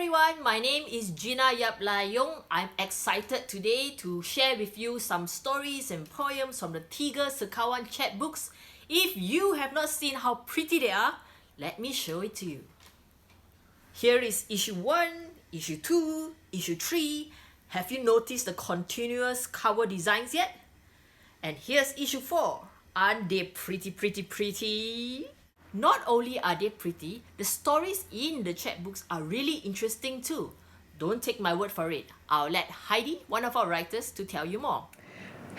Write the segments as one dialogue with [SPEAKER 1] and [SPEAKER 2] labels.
[SPEAKER 1] everyone, my name is Gina Yap Lai Yoong. I'm excited today to share with you some stories and poems from the Tiga Sekawan chapbooks. If you have not seen how pretty they are, let me show it to you. Here is issue 1, issue 2, issue 3. Have you noticed the continuous cover designs yet? And here's issue 4. Aren't they pretty? Not only are they pretty, the stories in the chapbooks are really interesting too. Don't take my word for it. I'll let Heidi, one of our writers, to tell you more.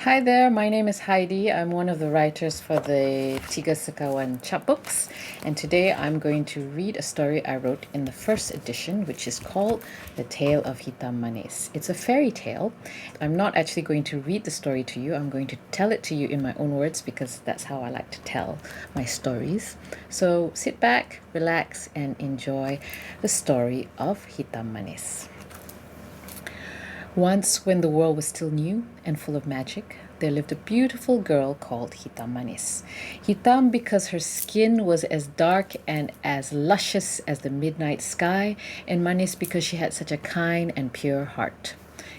[SPEAKER 2] Hi there, my name is Heidi. I'm one of the writers for the Tiga Sekawan chapbooks, and today I'm going to read a story I wrote in the first edition, which is called The Tale of Hitam Manis. It's a fairy tale. I'm not actually going to read the story to you. I'm going to tell it to you in my own words because that's how I like to tell my stories. So sit back, relax, and enjoy the story of Hitam Manis. Once, when the world was still new and full of magic, there lived a beautiful girl called Hitam Manis. Hitam because her skin was as dark and as luscious as the midnight sky, and Manis because she had such a kind and pure heart.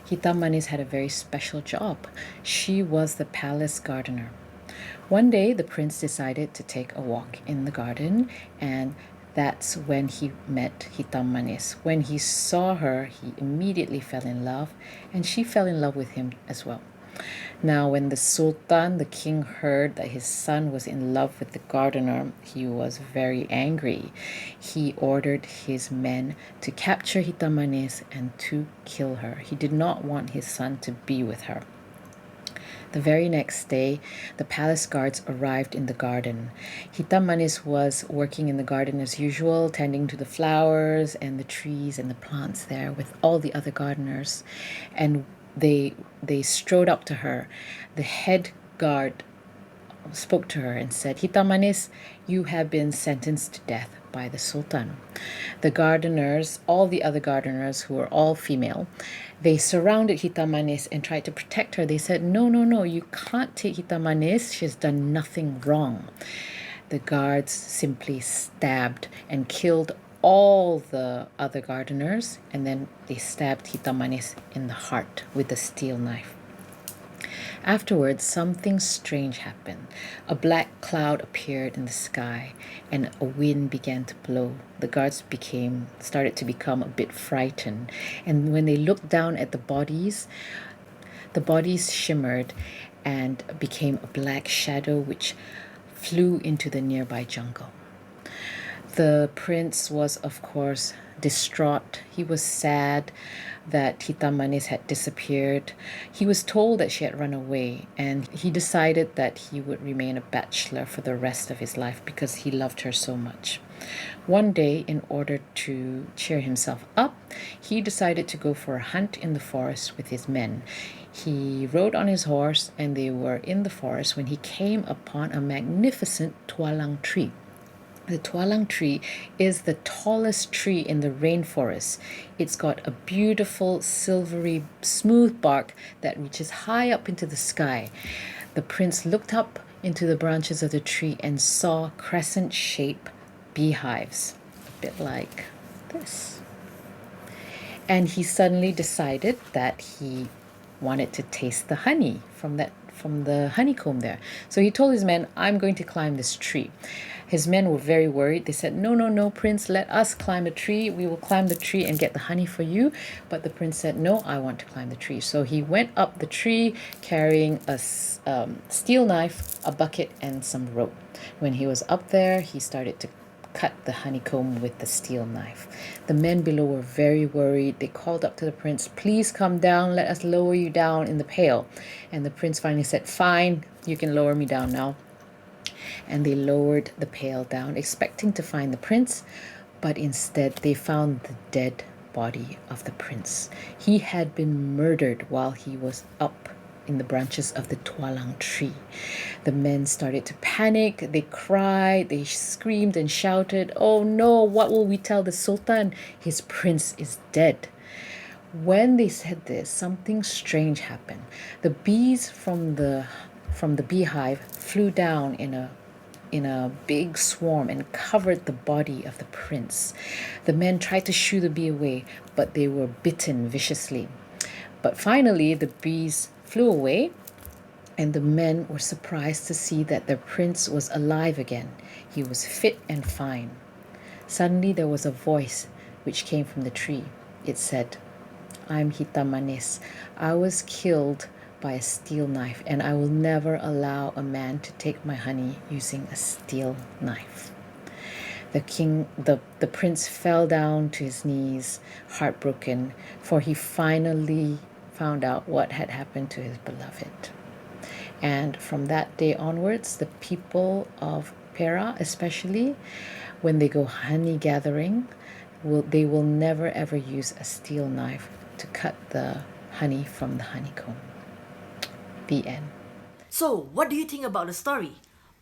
[SPEAKER 2] Hitam Manis had a very special job. She was the palace gardener. One day, the prince decided to take a walk in the garden, and that's when he met Hitam Manis. When he saw her, he immediately fell in love, and she fell in love with him as well. Now, when the Sultan, the king, heard that his son was in love with the gardener, he was very angry. He ordered his men to capture Hitam Manis and to kill her. He did not want his son to be with her. The very next day, the palace guards arrived in the garden. Hitam Manis was working in the garden as usual, tending to the flowers and the trees and the plants there with all the other gardeners. And they strode up to her. The head guard spoke to her and said, "Hitam Manis, you have been sentenced to death by the Sultan." The gardeners, all the other gardeners who were all female, they surrounded Hitam Manis and tried to protect her. They said, no, you can't take Hitam Manis. She's done nothing wrong. The guards simply stabbed and killed all the other gardeners, and then they stabbed Hitam Manis in the heart with a steel knife. Afterwards, something strange happened. A black cloud appeared in the sky, and a wind began to blow. The guards started to become a bit frightened, and when they looked down at the bodies shimmered and became a black shadow which flew into the nearby jungle. The prince was, of course, distraught. He was sad that Hitam Manis had disappeared. He was told that she had run away, and he decided that he would remain a bachelor for the rest of his life because he loved her so much. One day, in order to cheer himself up, he decided to go for a hunt in the forest with his men. He rode on his horse, and they were in the forest when he came upon a magnificent tualang tree. The tualang tree is the tallest tree in the rainforest. It's got a beautiful, silvery, smooth bark that reaches high up into the sky. The prince looked up into the branches of the tree and saw crescent-shaped beehives, a bit like this. And he suddenly decided that he wanted to taste the honey from the honeycomb there. So he told his men, "I'm going to climb this tree." His men were very worried. They said, no, Prince, let us climb a tree. We will climb the tree and get the honey for you. But the prince said, "No, I want to climb the tree." So he went up the tree carrying a steel knife, a bucket, and some rope. When he was up there, he started to cut the honeycomb with the steel knife. The men below were very worried. They called up to the prince, "Please come down, let us lower you down in the pail." And the prince finally said, "Fine, you can lower me down now." And they lowered the pail down, expecting to find the prince, but instead they found the dead body of the prince. He had been murdered while he was up in the branches of the tualang tree. The men started to panic. They cried, they screamed and shouted, "Oh no, what will we tell the Sultan? His prince is dead." When they said this, something strange happened. The bees from the beehive flew down in a in a big swarm and covered the body of the prince. The men tried to shoo the bee away, but they were bitten viciously. But finally, the bees flew away, and the men were surprised to see that their prince was alive again. He was fit and fine. Suddenly, there was a voice which came from the tree. It said, "I'm Hitam Manis. I was killed by a steel knife, and I will never allow a man to take my honey using a steel knife." The prince fell down to his knees, heartbroken, for he finally found out what had happened to his beloved. And from that day onwards, the people of Perak, especially when they go honey gathering, they will never ever use a steel knife to cut the honey from the honeycomb. The end.
[SPEAKER 1] So, what do you think about the story?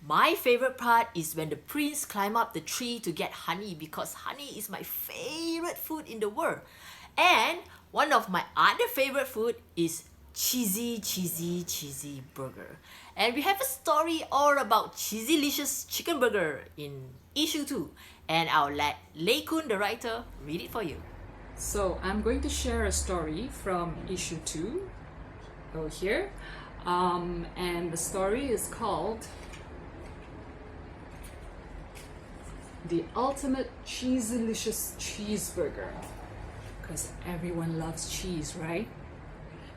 [SPEAKER 1] My favorite part is when the prince climbed up the tree to get honey, because honey is my favorite food in the world. And one of my other favorite food is cheesy burger. And we have a story all about cheesy-licious chicken burger in issue 2. And I'll let Lay Koon, the writer, read it for you.
[SPEAKER 3] So I'm going to share a story from issue 2 over here. And the story is called The Ultimate Cheesy-licious Cheeseburger. Because everyone loves cheese, right?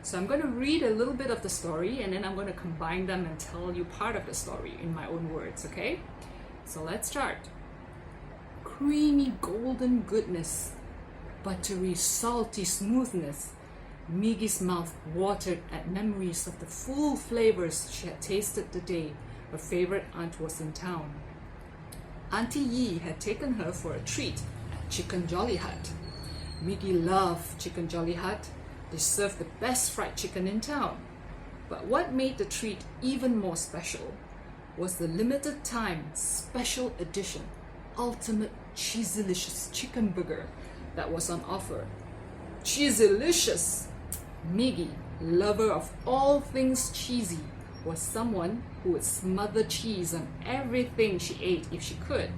[SPEAKER 3] So I'm going to read a little bit of the story, and then I'm going to combine them and tell you part of the story in my own words, okay? So let's start. Creamy golden goodness, buttery salty smoothness. Miggy's mouth watered at memories of the full flavors she had tasted the day her favorite aunt was in town. Auntie Yi had taken her for a treat at Chicken Jolly Hut. Miggy loved Chicken Jolly Hut. They served the best fried chicken in town. But what made the treat even more special was the limited time special edition ultimate cheesy-licious chicken burger that was on offer. Cheesy-licious! Miggy, lover of all things cheesy, was someone who would smother cheese on everything she ate if she could.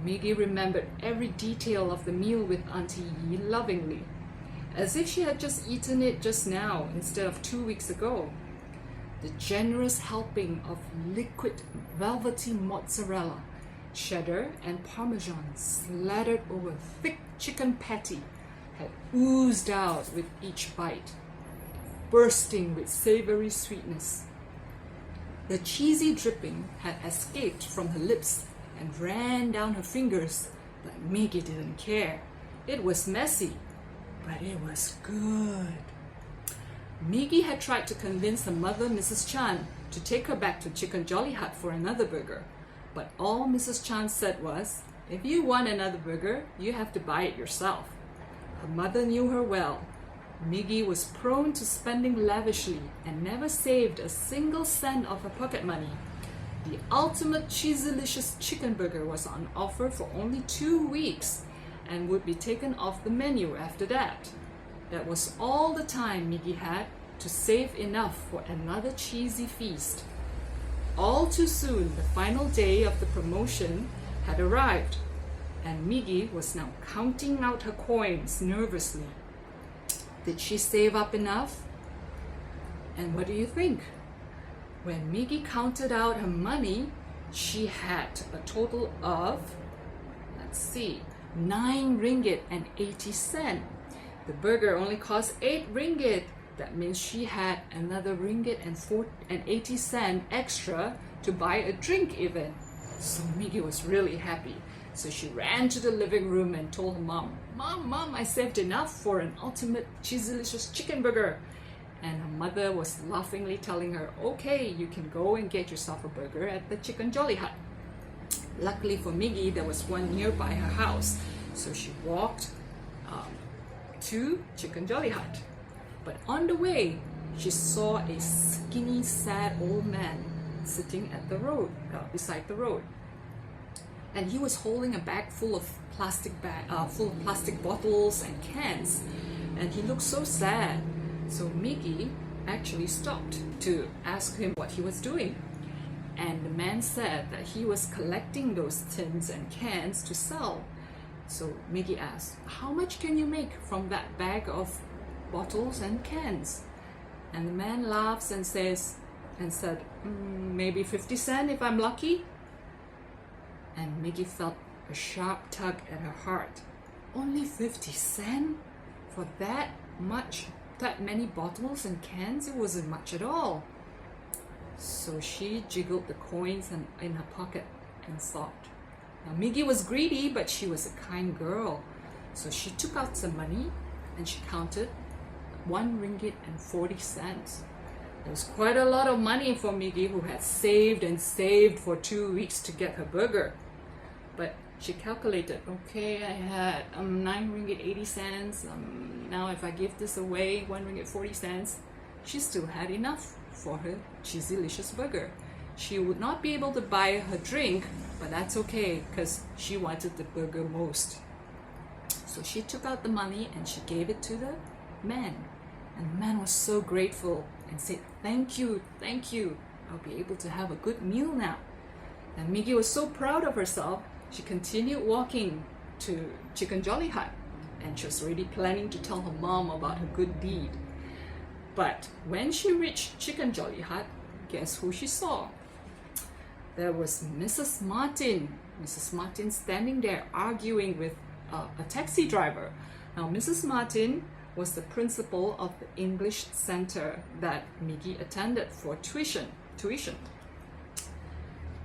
[SPEAKER 3] Miggy remembered every detail of the meal with Auntie Yi lovingly, as if she had just eaten it just now instead of 2 weeks ago. The generous helping of liquid velvety mozzarella, cheddar and parmesan slattered over thick chicken patty had oozed out with each bite, bursting with savory sweetness. The cheesy dripping had escaped from her lips and ran down her fingers, but Miggy didn't care. It was messy, but it was good. Miggy had tried to convince her mother, Mrs. Chan, to take her back to Chicken Jolly Hut for another burger, but all Mrs. Chan said was, "If you want another burger, you have to buy it yourself." Her mother knew her well. Miggy was prone to spending lavishly and never saved a single cent of her pocket money. The ultimate cheesy-licious chicken burger was on offer for only 2 weeks and would be taken off the menu after that. That was all the time Miggy had to save enough for another cheesy feast. All too soon, the final day of the promotion had arrived, and Miggy was now counting out her coins nervously. Did she save up enough? And what do you think? When Miggy counted out her money, she had a total of, 9 ringgit and 80 cents. The burger only cost 8 ringgit. That means she had another ringgit and 80 cents extra to buy a drink even. So Miggy was really happy. So she ran to the living room and told her mom, Mom, I saved enough for an ultimate cheesy-licious chicken burger." And her mother was laughingly telling her, "Okay, you can go and get yourself a burger at the Chicken Jolly Hut." Luckily for Miggy, there was one nearby her house, so she walked to Chicken Jolly Hut. But on the way, she saw a skinny, sad old man sitting at the road, beside the road. And he was holding a bag full of plastic bottles and cans, and he looked so sad. So Miggy actually stopped to ask him what he was doing. And the man said that he was collecting those tins and cans to sell. So Miggy asked, how much can you make from that bag of bottles and cans? And the man laughs and said, maybe 50 cents if I'm lucky. And Miggy felt a sharp tug at her heart. Only 50 cents? For that many bottles and cans? It wasn't much at all. So she jiggled the coins in her pocket and thought. Now Miggy was greedy, but she was a kind girl. So she took out some money and she counted 1 ringgit and 40 cents. It was quite a lot of money for Miggy, who had saved and saved for 2 weeks to get her burger. But she calculated, okay, I had 9 ringgit 80 cents. Now if I give this away, 1 ringgit 40 cents, she still had enough for her cheesy delicious burger. She would not be able to buy her drink, but that's okay because she wanted the burger most. So she took out the money and she gave it to the man. And the man was so grateful and said, thank you, I'll be able to have a good meal now. And Miggy was so proud of herself, she continued walking to Chicken Jolly Hut, and she was already planning to tell her mom about her good deed. But when she reached Chicken Jolly Hut, guess who she saw? There was Mrs. Martin. Mrs. Martin standing there arguing with a taxi driver. Now Mrs. Martin was the principal of the English center that Miggy attended for tuition.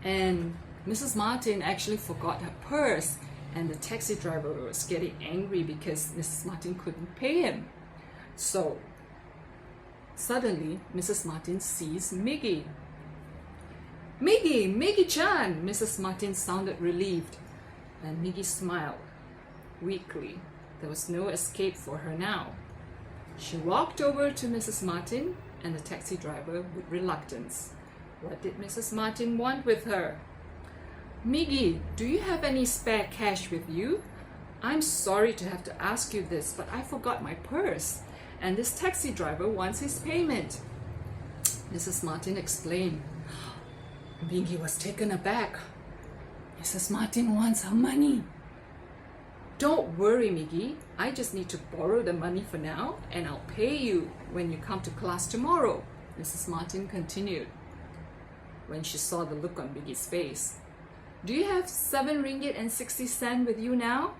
[SPEAKER 3] And Mrs. Martin actually forgot her purse, and the taxi driver was getting angry because Mrs. Martin couldn't pay him. So suddenly Mrs. Martin sees Miggy. Miggy-chan! Mrs. Martin sounded relieved, and Miggy smiled weakly. There was no escape for her now. She walked over to Mrs. Martin and the taxi driver with reluctance. What did Mrs. Martin want with her? Miggy, do you have any spare cash with you? I'm sorry to have to ask you this, but I forgot my purse, and this taxi driver wants his payment. Mrs. Martin explained. Miggy was taken aback. Mrs. Martin wants her money. Don't worry, Miggy. I just need to borrow the money for now, and I'll pay you when you come to class tomorrow, Mrs. Martin continued. When she saw the look on Miggy's face. Do you have 7 ringgit and 60 cents with you now?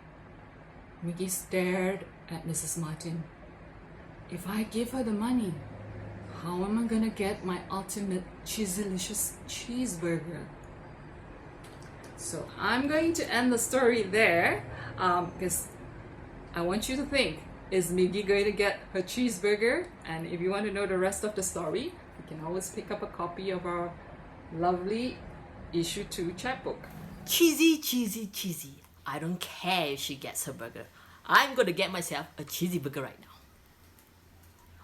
[SPEAKER 3] Miggy stared at Mrs. Martin. If I give her the money, how am I gonna get my ultimate cheesy-licious cheeseburger? So I'm going to end the story there because I want you to think, is Miggy going to get her cheeseburger? And if you want to know the rest of the story, you can always pick up a copy of our lovely issue 2 chapbook.
[SPEAKER 1] Cheesy, cheesy, cheesy. I don't care if she gets her burger. I'm going to get myself a cheesy burger right now.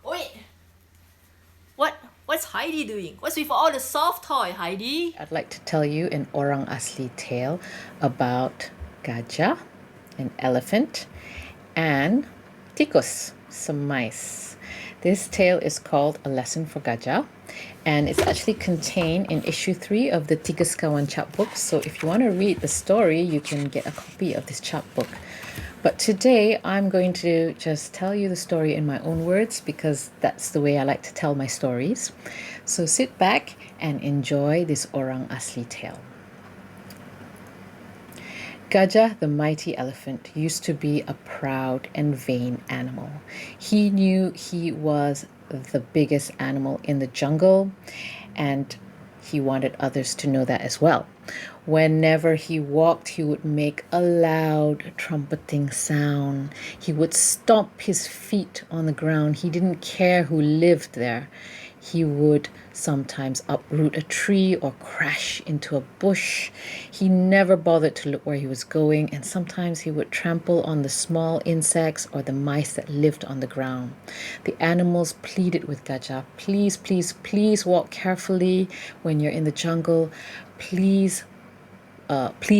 [SPEAKER 1] Oh wait! What's Heidi doing? What's with all the soft toy, Heidi?
[SPEAKER 2] I'd like to tell you an Orang Asli tale about gajah, an elephant, and tikus, some mice. This tale is called A Lesson for Gajah, and it's actually contained in issue 3 of the Tiga Sekawan chapbook. So if you want to read the story, you can get a copy of this chapbook. But today I'm going to just tell you the story in my own words because that's the way I like to tell my stories. So sit back and enjoy this Orang Asli tale. Gajah, the mighty elephant, used to be a proud and vain animal. He knew he was the biggest animal in the jungle, and he wanted others to know that as well. Whenever he walked, he would make a loud trumpeting sound. He would stomp his feet on the ground. He didn't care who lived there. He would sometimes uproot a tree or crash into a bush. He never bothered to look where he was going, and sometimes he would trample on the small insects or the mice that lived on the ground. The animals pleaded with Gajah, please, please, please walk carefully when you're in the jungle. Please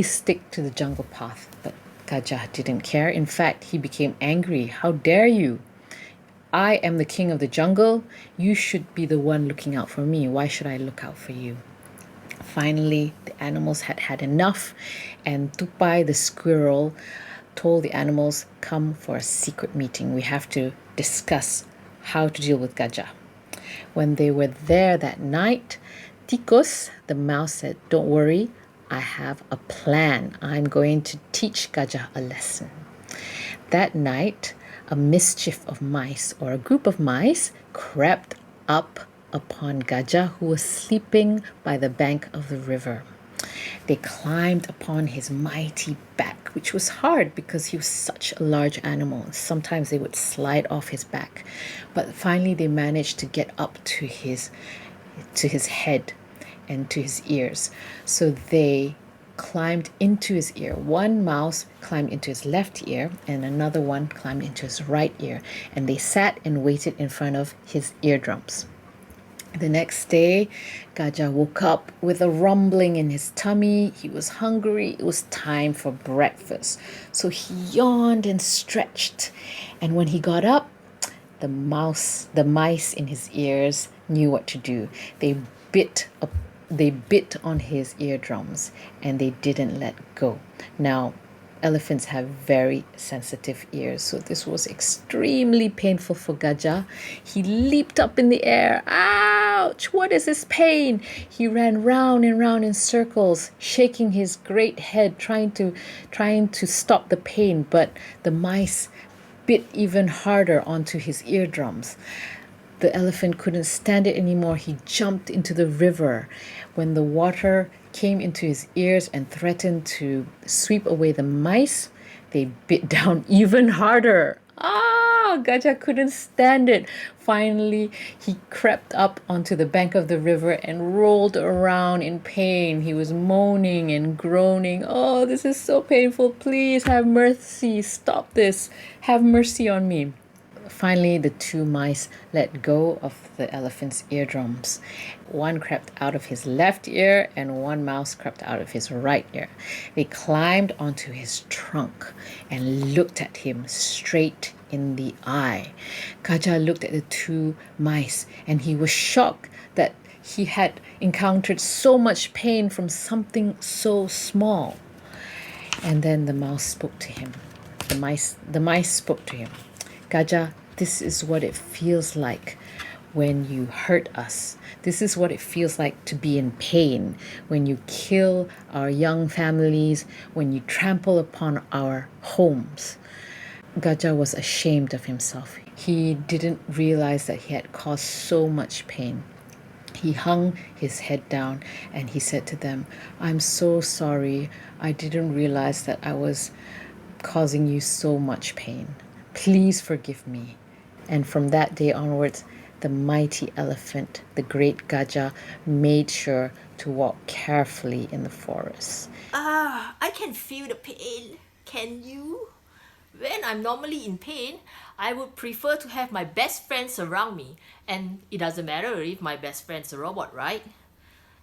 [SPEAKER 2] stick to the jungle path. But Gajah didn't care. In fact, he became angry. How dare you? I am the king of the jungle. You should be the one looking out for me. Why should I look out for you? Finally, the animals had had enough, and Tupai the squirrel told the animals, "Come for a secret meeting. We have to discuss how to deal with Gajah." When they were there that night, Tikus, the mouse, said, "Don't worry, I have a plan. I'm going to teach Gajah a lesson." That night, a mischief of mice, or a group of mice, crept up upon Gajah, who was sleeping by the bank of the river. They climbed upon his mighty back, which was hard because he was such a large animal. Sometimes they would slide off his back. But finally they managed to get up to his head and to his ears. So they climbed into his ear. One mouse climbed into his left ear and another one climbed into his right ear. And they sat and waited in front of his eardrums. The next day, Gajah woke up with a rumbling in his tummy. He was hungry. It was time for breakfast. So he yawned and stretched. And when he got up, the mice in his ears knew what to do. They bit on his eardrums and they didn't let go. Now, elephants have very sensitive ears, so this was extremely painful for Gajah. He leaped up in the air. Ouch! What is this pain? He ran round and round in circles, shaking his great head, trying to stop the pain, but the mice bit even harder onto his eardrums. The elephant couldn't stand it anymore. He jumped into the river. When the water came into his ears and threatened to sweep away the mice, they bit down even harder. Gajah couldn't stand it. Finally, he crept up onto the bank of the river and rolled around in pain. He was moaning and groaning. "Oh, this is so painful. Please have mercy. Stop this. Have mercy on me." Finally, the two mice let go of the elephant's eardrums. One crept out of his left ear and one mouse crept out of his right ear. They climbed onto his trunk and looked at him straight in the eye. Gajah looked at the two mice and he was shocked that he had encountered so much pain from something so small. And then the mouse spoke to him. The mice spoke to him. "Gajah, this is what it feels like when you hurt us. This is what it feels like to be in pain, when you kill our young families, when you trample upon our homes." Gajah was ashamed of himself. He didn't realize that he had caused so much pain. He hung his head down and he said to them, "I'm so sorry. I didn't realize that I was causing you so much pain. Please forgive me." And from that day onwards, the mighty elephant, the great Gajah, made sure to walk carefully in the forest.
[SPEAKER 1] I can feel the pain. Can you? When I'm normally in pain, I would prefer to have my best friends around me. And it doesn't matter if my best friend's a robot, right?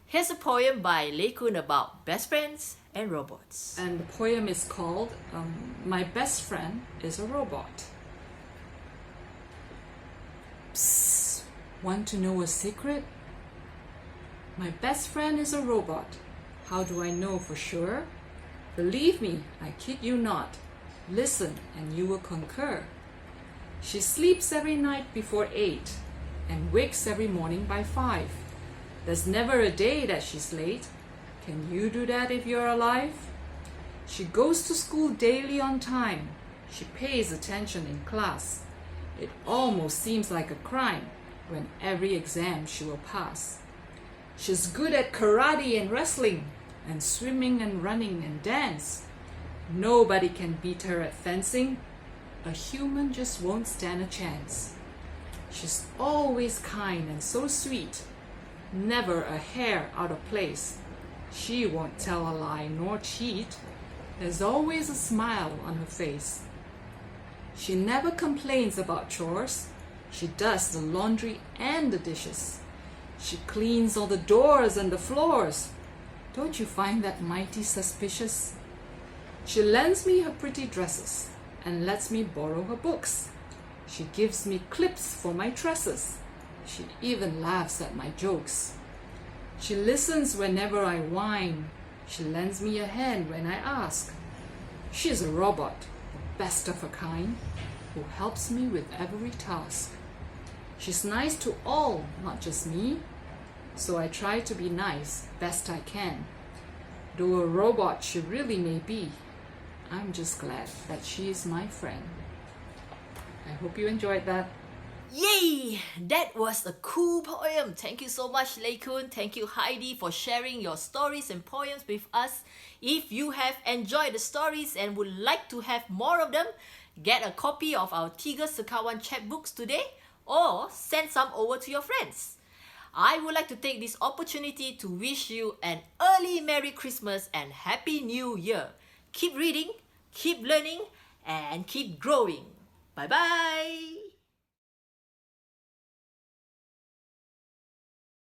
[SPEAKER 1] Here's a poem by Lay Koon about best friends and robots.
[SPEAKER 3] And the poem is called My Best Friend is a Robot. Psst, want to know a secret? My best friend is a robot. How do I know for sure? Believe me, I kid you not. Listen and you will concur. She sleeps every night before 8 and wakes every morning by 5. There's never a day that she's late. Can you do that if you're alive? She goes to school daily on time. She pays attention in class. It almost seems like a crime when every exam she will pass. She's good at karate and wrestling and swimming and running and dance. Nobody can beat her at fencing. A human just won't stand a chance. She's always kind and so sweet. Never a hair out of place. She won't tell a lie nor cheat. There's always a smile on her face. She never complains about chores. She does the laundry and the dishes. She cleans all the doors and the floors. Don't you find that mighty suspicious? She lends me her pretty dresses and lets me borrow her books. She gives me clips for my tresses. She even laughs at my jokes. She listens whenever I whine. She lends me a hand when I ask. She is a robot, the best of her kind, who helps me with every task. She's nice to all, not just me, so I try to be nice best I can. Though a robot she really may be, I'm just glad that she is my friend. I hope you enjoyed that.
[SPEAKER 1] Yay! That was a cool poem. Thank you so much, Lay Koon. Thank you, Heidi, for sharing your stories and poems with us. If you have enjoyed the stories and would like to have more of them, get a copy of our Tiga Sekawan chapbooks today or send some over to your friends. I would like to take this opportunity to wish you an early Merry Christmas and Happy New Year. Keep reading, keep learning, and keep growing. Bye-bye!